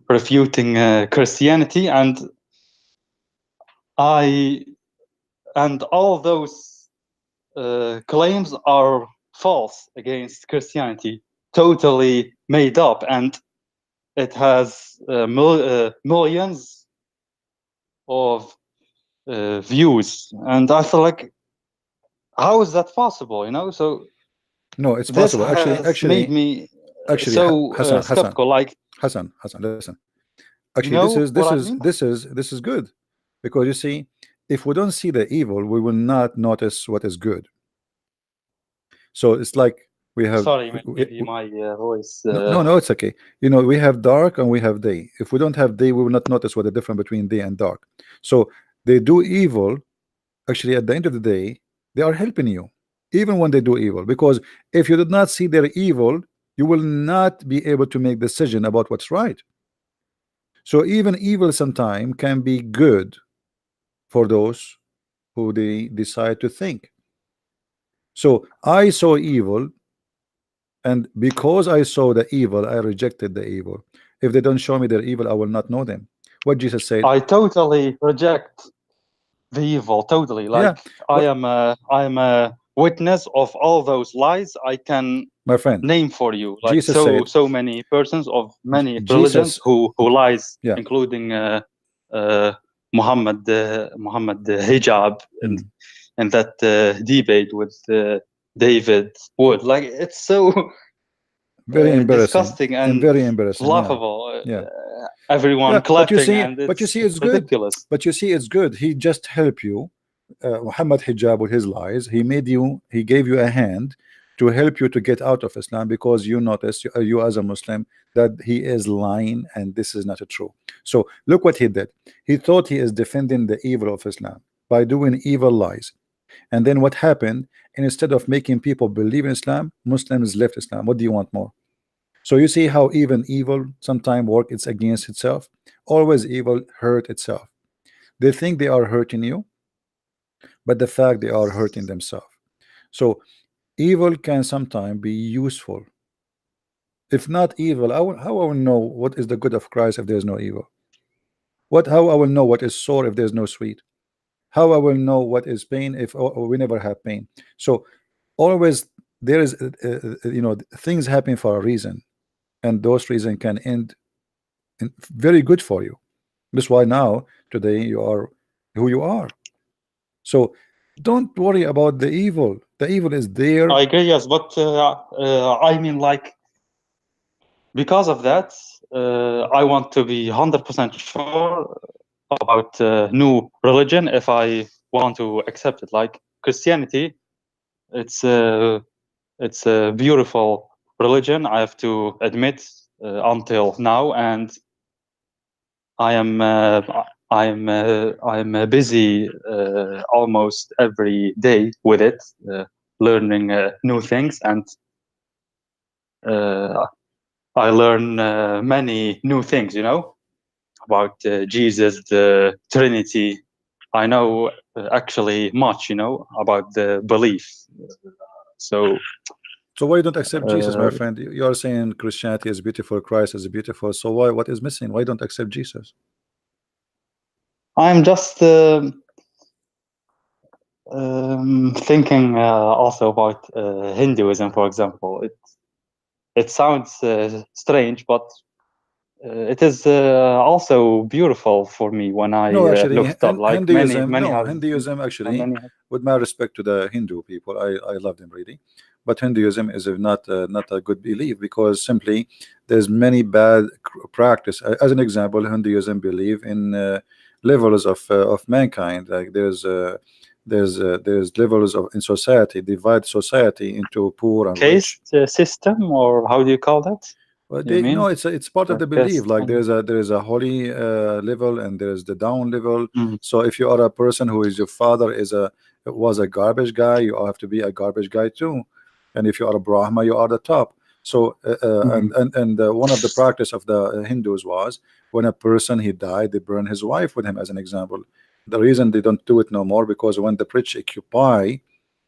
refuting Christianity, and I and all those claims are false against Christianity, totally made up, and it has millions of views, and I feel like, how is that possible? So No, it's this possible. has made me so Hassan, skeptical. Like, Hassan, listen. Actually, this is what this I is mean? this is this is good, because you see, if we don't see the evil, we will not notice what is good. So it's like we have Sorry, maybe my voice. no, it's okay. We have dark and we have day. If we don't have day, we will not notice what the difference between day and dark. So they do evil. Actually, at the end of the day, they are helping you, even when they do evil. Because if you did not see their evil, you will not be able to make decision about what's right. So even evil sometime can be good for those who they decide to think. So I saw evil, and because I saw the evil, I rejected the evil. If they don't show me their evil, I will not know them. What Jesus said. I totally reject the evil. Totally. Yeah. Like, I What, am a witness of all those lies. I can my friend, name for you, like, Jesus said. so many persons of many religions Jesus. who lies, Yeah. including Muhammad hijab, and Mm. that debate with David Wood. Like, it's so Very embarrassing disgusting and and very embarrassing. Yeah. laughable. Yeah. Everyone Yeah. But you clapping, see, and but you it's see, it's good. ridiculous. But you see, it's good. He just helped you. Muhammad hijab with his lies. He gave you a hand to help you to get out of Islam, because you notice, you as a Muslim, that he is lying and this is not true. So look what he did. He thought he is defending the evil of Islam by doing evil lies. And then what happened? Instead of making people believe in Islam, Muslims left Islam. What do you want more? So you see how even evil sometimes work, it's against itself. Always evil hurt itself. They think they are hurting you, but the fact they are hurting themselves. So evil can sometimes be useful. If not evil, how I will know what is the good of Christ if there is no evil? How I will know what is sore if there is no sweet? How I will know what is pain if we never have pain? So always there is things happen for a reason, and those reasons can end in very good for you. That's why now today you are who you are. So don't worry about the evil. The evil is there. I agree, yes, but I mean, like, because of that, I want to be 100% sure about new religion if I want to accept it. Like Christianity, it's a beautiful religion, I have to admit, until now, and I am busy almost every day with it, learning new things, and I learn many new things, about Jesus, the Trinity. I know actually much, about the belief. So why you don't accept Jesus, my friend? You are saying Christianity is beautiful, Christ is beautiful. So why? What is missing? Why don't accept Jesus? I'm just thinking also about Hinduism, for example. It sounds strange, but it is also beautiful for me when I No, actually, looked up. Like Hinduism. many No, have, Hinduism. Actually, many. with my respect to the Hindu people, I love them really, but Hinduism is not a good belief because simply there's many bad practice. As an example, Hinduism believe in levels of mankind. Like there's levels of in society, divide society into poor and rich. Caste system, or how do you call that? Well, You they no, mean it's part of the belief. caste? Like there is a holy level and there is the down level. Mm. So if you are a person who is your father was a garbage guy, you have to be a garbage guy too. And if you are a Brahma, you are the top. So Mm. one of the practice of the Hindus was when a person he died, they burn his wife with him as an example. The reason they don't do it no more because when the British occupy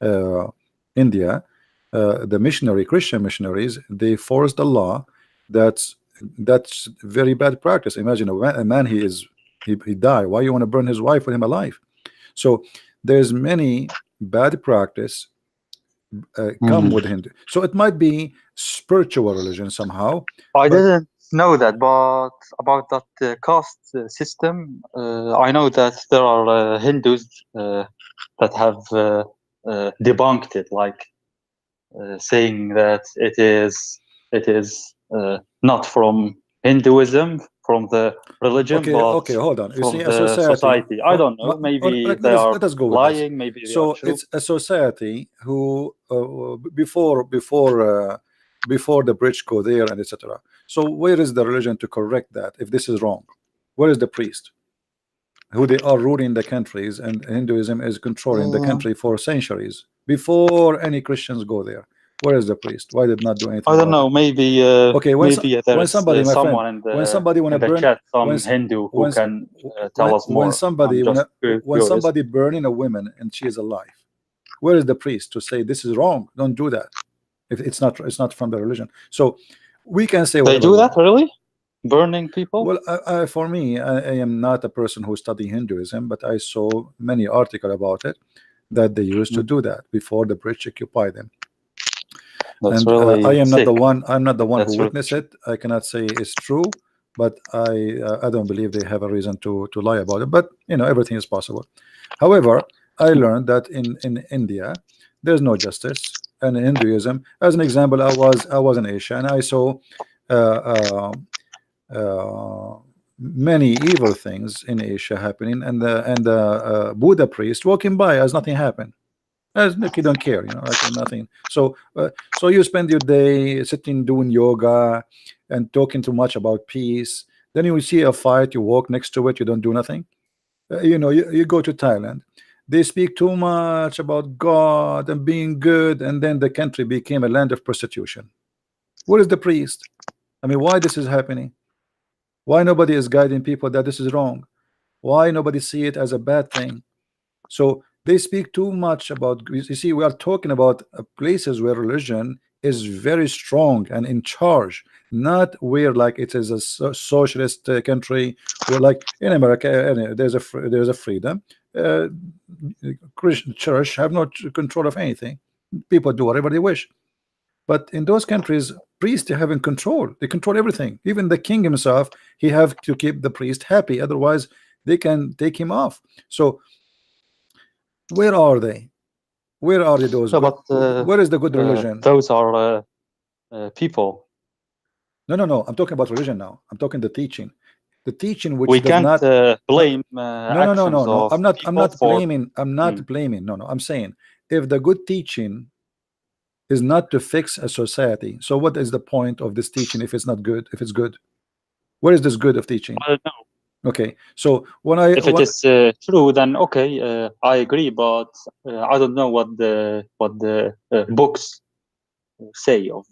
uh, India, the Christian missionaries, they forced the law that's very bad practice. Imagine a man he died. Why you want to burn his wife with him alive? So there's many bad practice come Mm. with Hindu. So it might be spiritual religion somehow, I but didn't know that, but about that caste system, I know that there are Hindus that have debunked it, like saying that it is not from Hinduism, from the religion, okay, but okay, hold on. You see, from a the society. society. I don't know. Maybe they are Let us go with this. lying. Maybe they are So true. it's a society who before the bridge go there and etc. So where is the religion to correct that if this is wrong? Where is the priest who they are ruling the countries and Hinduism is controlling the Uh, country for centuries before any Christians go there? Where is the priest? Why did not do anything I don't about know. it? Maybe Okay, maybe when there's somebody, my friend, someone when somebody wanna in the burn, chat, when some Hindu who when can tell us when more. I'm somebody just when curious. somebody burning a woman and she is alive, where is the priest to say this is wrong? Don't do that. If it's not from the religion, so we can say They whatever do we that, want. really? Burning people? Well, for me, I am not a person who study Hinduism, but I saw many articles about it that they used to Mm. do that before the British occupied them. That's And I really am not sick. the one. I'm not the one who That's really witnessed true. it. I cannot say it's true, but I don't believe they have a reason to lie about it. But everything is possible. However, I Mm. learned that in India there's no justice, and in Hinduism, as an example, I was in Asia and I saw uh, uh, uh, many evil things in Asia happening, and the Buddha priest walking by as nothing happened. As look, you don't care, like nothing. So you spend your day sitting doing yoga and talking too much about peace. Then you see a fight, you walk next to it, you don't do nothing. You go to Thailand. They speak too much about God and being good, and then the country became a land of prostitution. Where is the priest? I mean, why this is happening? Why nobody is guiding people that this is wrong? Why nobody see it as a bad thing? So they speak too much about. You see, we are talking about places where religion is very strong and in charge, not where like it is a socialist country where, like in America, there's a freedom. Uh, Christian church have no control of anything. People do whatever they wish. But in those countries, priests have in control. They control everything. Even the king himself, he have to keep the priest happy. Otherwise, they can take him off. So where are they? Where are they, those No, good? but Where is the good religion? those are people. No, no, no. I'm talking about religion now. I'm talking the teaching. the teaching which we does can't not blame no, no, no, actions no, no. of I'm not people for. blaming. I'm not blaming. No, no. I'm saying if the good teaching is not to fix a society, so what is the point of this teaching if it's not good? If it's good, where is this good of teaching? I don't know. Okay, so If it is true, then okay, I agree. But I don't know what the books say of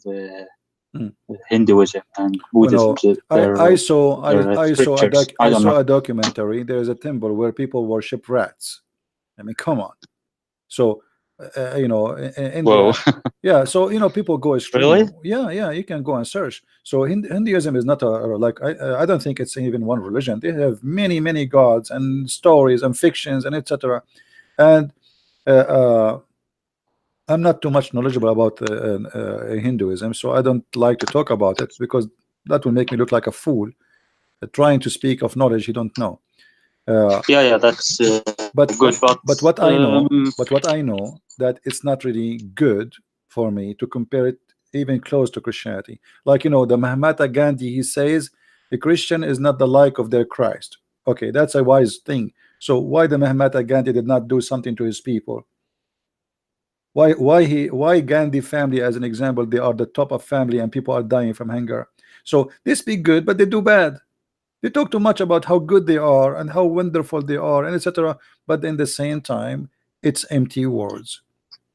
Hinduism and you Buddhism. know, I saw Scriptures. I don't know. a documentary. There is a temple where people worship rats. I mean, come on. So you know, in Whoa. India, yeah. So you know, people go extreme. Really? Yeah, yeah. You can go and search. So Hinduism is not like I don't think it's even one religion. They have many gods and stories and fictions and etc. And uh, uh, I'm not too much knowledgeable about Hinduism, so I don't like to talk about it because that will make me look like a fool trying to speak of knowledge you don't know. Yeah, that's But good. but what I know, that it's not really good for me to compare it even close to Christianity. Like you know, the Mahatma Gandhi, he says a Christian is not the like of their Christ. Okay, that's a wise thing. So why the Mahatma Gandhi did not do something to his people? Why Gandhi family as an example, they are the top of family and people are dying from hunger. So they speak good but they do bad. They talk too much about how good they are and how wonderful they are and etc. But in the same time it's empty words,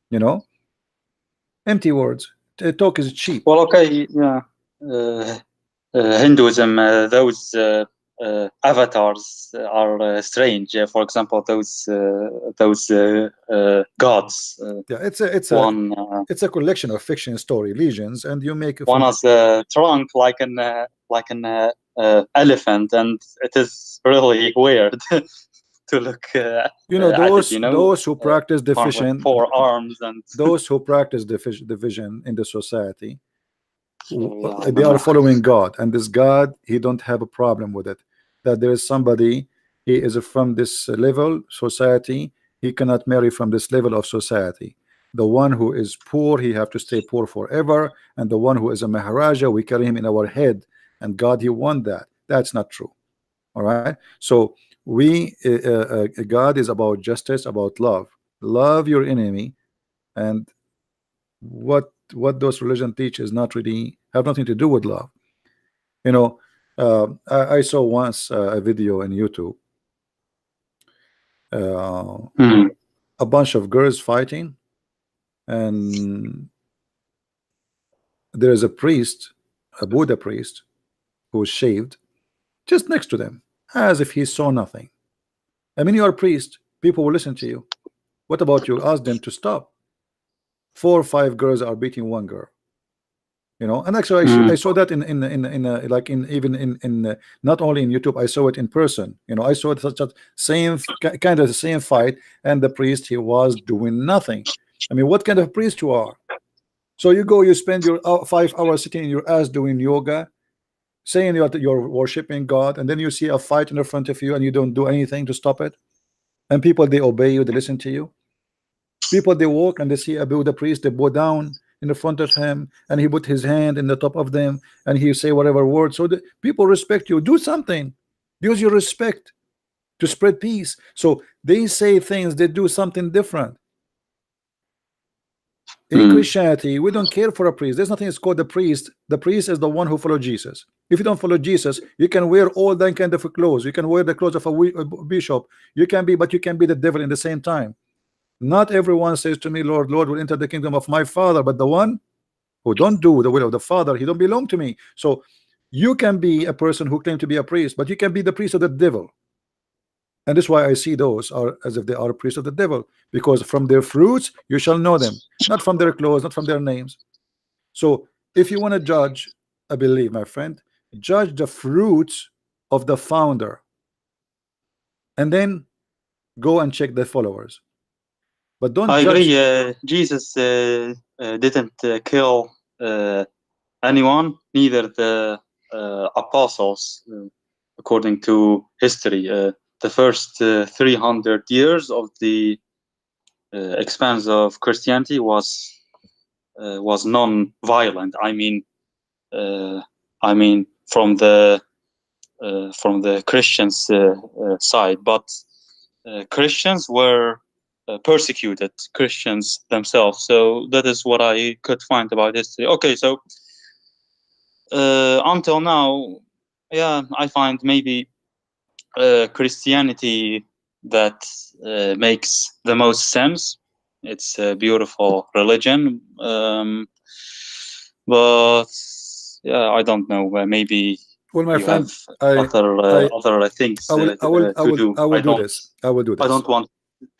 you know, empty words. Talk is cheap. well, okay. Yeah. Hinduism, those avatars are strange. For example, those gods. Yeah, One it's a collection of fiction story legions and you make one from has a trunk like an elephant, and it is really weird to look you know, at it. You know, those who practice one with division, 4 arms and. those who practice division in the society, So, I they don't are know. following God, and this God, he don't have a problem with it, that there is somebody, he is from this level society, he cannot marry from this level of society. The one who is poor, he have to stay poor forever, and the one who is a maharaja, we carry him in our head, and God, he want that. That's not true. All right, so we God is about justice, about love your enemy. And what those religion teach is not really have nothing to do with love. You know, I saw once a video in YouTube, uh, Mhm. a bunch of girls fighting, and there is a priest, a Buddha priest, who is shaved just next to them, as if he saw nothing. I mean, you are a priest, people will listen to you. What about you? Ask them to stop. 4 or 5 girls are beating one girl. You know, and actually I saw that in like in even in not only in YouTube, I saw it in person. You know, I saw it such a kind of the same fight, and the priest, he was doing nothing. I mean, what kind of priest you are? So you go, you spend your 5 hours sitting in your ass doing yoga, saying you're worshiping God, and then you see a fight in the front of you and you don't do anything to stop it, and people, they obey you, they listen to you. People, they walk and they see Abu the priest, they bow down in the front of him, and he put his hand in the top of them, and he say whatever word. So the people respect you. Do something. Use your respect to spread peace. So they say things, they do something different. In Christianity, we don't care for a priest. There's nothing that's called a priest. The priest is the one who follows Jesus. If you don't follow Jesus, you can wear all that kind of clothes. You can wear the clothes of a bishop. You can be, but you can be the devil in the same time. Not everyone says to me, Lord, Lord, will enter the kingdom of my Father, but the one who don't do the will of the Father, he don't belong to me. So you can be a person who claim to be a priest, but you can be the priest of the devil. And that's why I see those are as if they are a priest of the devil, because from their fruits you shall know them, not from their clothes, not from their names. So if you want to judge a belief, my friend, judge the fruits of the founder, and then go and check the followers. But don't I judge. agree. Jesus didn't kill anyone, neither the apostles, according to history. The first 300 years of the expanse of Christianity was non-violent. I mean, from the from the Christians' side, but Christians were persecuted Christians themselves. So that is what I could find about history. Okay, so until now, yeah, I find maybe Christianity that makes the most sense. It's a beautiful religion, but yeah, I don't know. Maybe Well, my you have friend, I I other things I will I will I to will do. I will do this. I will do I this. don't want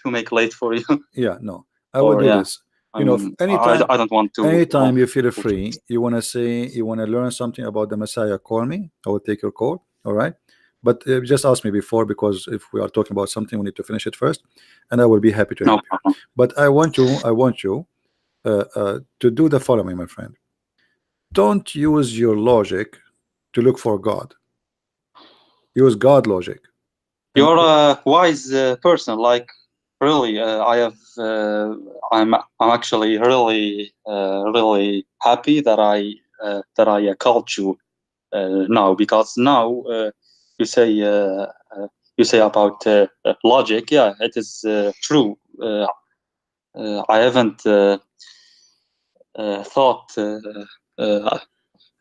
to make late for you. Yeah, no, I will Or do yeah, this. I You know, mean, anytime, I don't want to. anytime you feel free, you want to say, you want to learn something about the Messiah, call me. I will take your call. All right. But just ask me before, because if we are talking about something, we need to finish it first, and I will be happy to No help you. problem. But I want you to do the following, my friend. Don't use your logic to look for God. Use God logic. And You're a wise person. Like really, I have. I'm actually really happy that I called you now, because now you say you say about logic. Yeah, it is true. I haven't thought uh,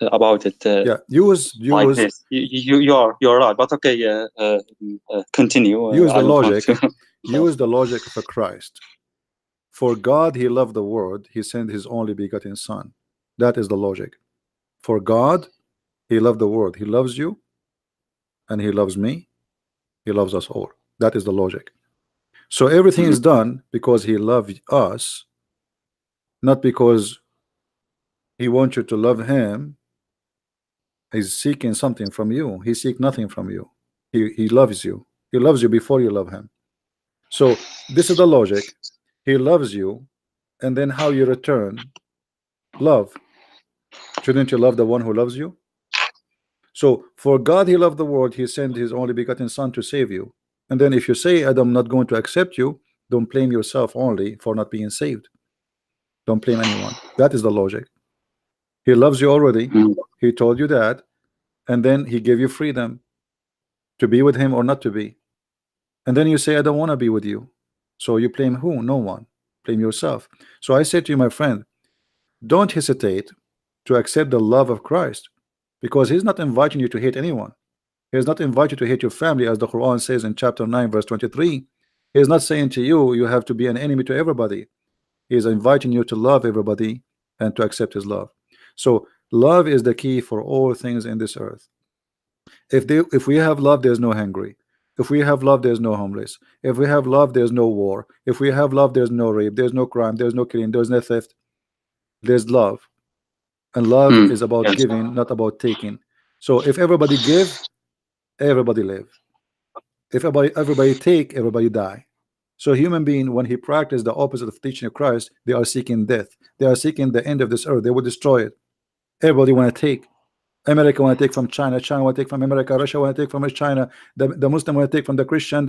about it yeah, like this. You're right. But okay, continue. use I the don't want logic. to. Use the logic of a Christ. For God he loved the world, he sent his only begotten son. That is the logic. For God he loved the world. He loves you and he loves me. He loves us all. That is the logic. So everything Mhm. is done because he loved us, not because he wants you to love him. He's seeking something from you. He seeks nothing from you. He loves you. He loves you before you love him. So this is the logic. He loves you, and then how you return love. Shouldn't you love the one who loves you? So for God he loved the world, he sent his only begotten son to save you. And then if you say, I'm not going to accept you, don't blame yourself only for not being saved. Don't blame anyone. That is the logic. He loves you already. Mm. He told you that, and then he gave you freedom to be with him or not to be. And then you say, I don't want to be with you. So you blame who? No one. Blame yourself. So I say to you, my friend, don't hesitate to accept the love of Christ, because he's not inviting you to hate anyone. He is not invited to hate your family, as the Quran says in chapter 9 verse 23. He is not saying to you you have to be an enemy to everybody. He is inviting you to love everybody and to accept his love. So love is the key for all things in this earth. If we have love, there's no hungry. If we have love, there's no homeless. If we have love, there's no war. If we have love, there's no rape, there's no crime, there's no killing, there's no theft. There's love. And love Mm. is about Yes. giving, not about taking. So if everybody give, everybody live. If everybody take, everybody die. So human being, when he practice the opposite of teaching of Christ, they are seeking death. They are seeking the end of this earth. They will destroy it. Everybody want to take. America want to take from China. China want to take from America. Russia want to take from China. The Muslim want to take from the Christian.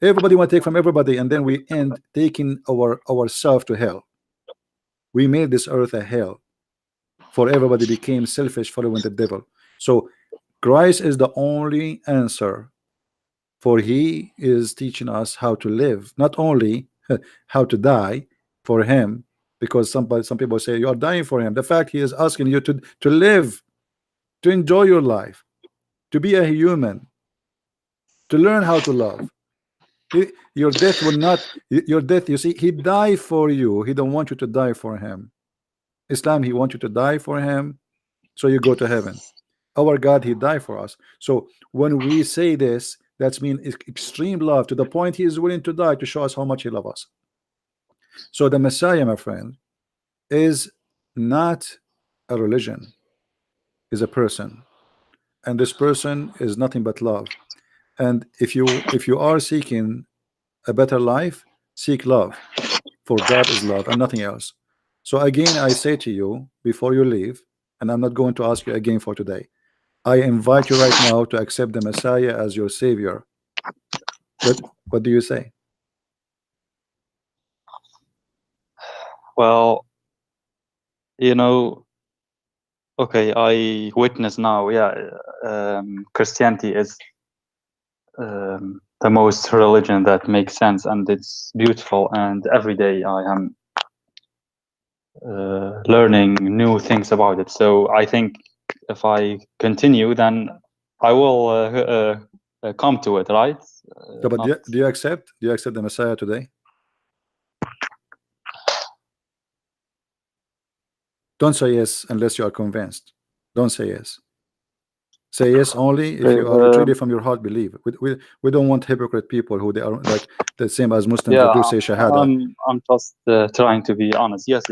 Everybody want to take from everybody, and then we end taking ourselves to hell. We made this earth a hell, for everybody became selfish, following the devil. So Christ is the only answer, for he is teaching us how to live, not only how to die for him, because some people say you are dying for him. The fact, he is asking you to live, to enjoy your life, to be a human, to learn how to love. Your death will not, your death, you see, he died for you. He don't want you to die for him. Islam, he wants you to die for him so you go to heaven. Our God, he died for us. So when we say this, that's mean extreme love, to the point he is willing to die to show us how much he loves us. So the Messiah, my friend, is not a religion, is a person, and this person is nothing but love. And if you are seeking a better life, seek love, for God is love and nothing else. So again, I say to you before you leave, and I'm not going to ask you again for today, I invite you right now to accept the Messiah as your savior. What do you say? Well, you know, Okay, I witness now. Yeah, Christianity is the most religion that makes sense, and it's beautiful. And every day I am learning new things about it. So I think if I continue, then I will come to it, right? No, but Not. do you accept the Messiah today? Don't say yes unless you are convinced. Don't say yes. Say yes only if you are truly from your heart believe. We don't want hypocrite people who they are like the same as Muslims. They Yeah, do say Shahada. I'm just trying to be honest. Yes,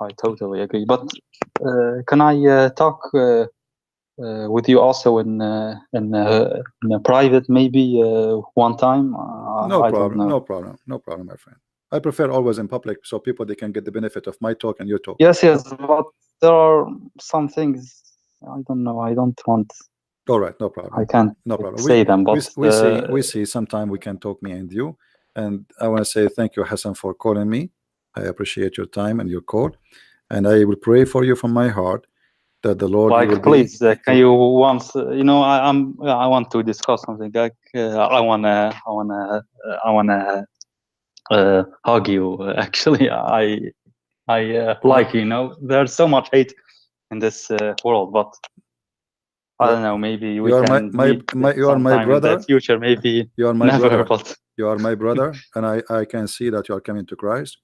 I totally agree. But can I talk with you also in a private, maybe one time? No I don't problem, know. no problem, no problem, my friend. I prefer always in public so people they can get the benefit of my talk and your talk. Yes, but there are some things I don't know. I don't want. All right, no I problem, can't no problem. say them, but We see sometime we can talk me and you. And I want to say thank you, Hassan, for calling me. I appreciate your time and your call, and I will pray for you from my heart that the Lord he will like, be. please, can you once? I want to discuss something. Like, I wanna hug you. Actually, I like there's so much hate in this world, but I don't know. Maybe we You are can meet you are my sometime in the brother. future. Maybe You are my never, brother. but You are my brother, and I can see that you are coming to Christ,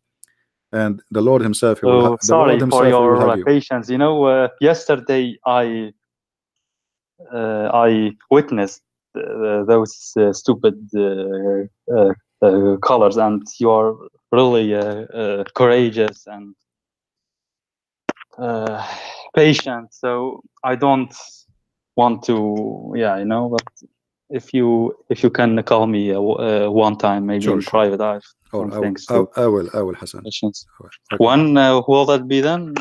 and the Lord Himself he will so the Lord sorry for Himself he will hug your you. patience. Yesterday I witnessed those stupid colors, and you are really courageous and patient. So I don't want to, but if you can call me one time, maybe Sure, in sure. private, I have Or some things to I will, Hassan. questions. Okay. When will that be then?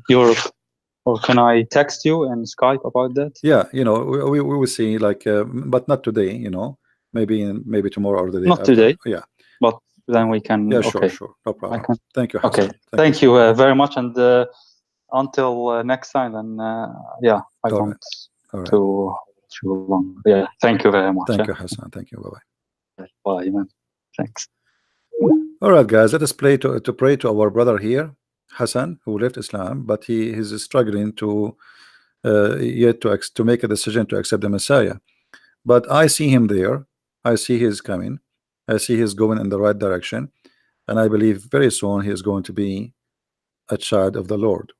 Europe, or can I text you and Skype about that? Yeah, we will see, like, but not today. Maybe tomorrow or the day Not after. today, Yeah, but then we can. yeah, sure, Okay, sure, no I problem. can. Thank you, Okay, Hassan. thank so you much. very much, and until next time. And yeah, I All want right, all right. to too long. Yeah, thank you very much. Thank you, Hassan. Thank you. Bye bye. Bye, man. Thanks. All right, guys. Let us pray to our brother here, Hassan, who left Islam, but he is struggling to yet to make a decision to accept the Messiah. But I see him there. I see he is coming. I see he's going in the right direction, and I believe very soon he is going to be a child of the Lord.